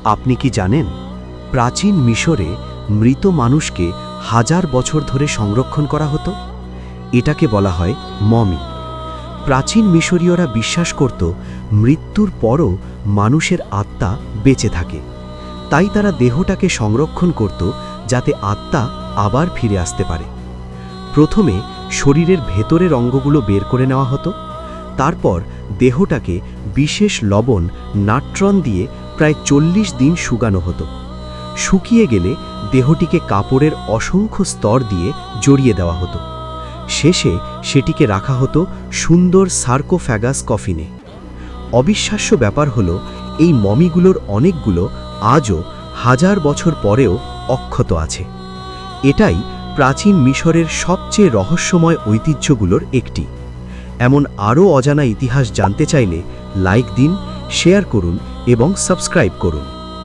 আপনি কি জানেন, প্রাচীন মিশরে মৃত মানুষকে হাজার বছর ধরে সংরক্ষণ করা হতো? এটাকে বলা হয় মমি। প্রাচীন মিশরীয়রা বিশ্বাস করত মৃত্যুর পরও মানুষের আত্মা বেঁচে থাকে। তাই তারা দেহটাকে সংরক্ষণ করত যাতে আত্মা আবার ফিরে আসতে পারে। প্রথমে শরীরের ভেতরের অঙ্গগুলো বের করে নেওয়া হতো। তারপর দেহটাকে বিশেষ লবণ নাট্রন দিয়ে প্রায় 40 দিন শুকানো হতো। শুকিয়ে গেলে দেহটিকে কাপড়ের অসংখ্য স্তর দিয়ে জড়িয়ে দেওয়া হতো। শেষে সেটিকে রাখা হতো সুন্দর সার্কোফ্যাগাস কফিনে। অবিশ্বাস্য ব্যাপার হলো, এই মমিগুলোর অনেকগুলো আজও হাজার বছর পরেও অক্ষত আছে। এটাই প্রাচীন মিশরের সবচেয়ে রহস্যময় ঐতিহ্যগুলোর একটি। এমন আরও অজানা ইতিহাস জানতে চাইলে লাইক দিন, শেয়ার করুন এবং সাবস্ক্রাইব করুন।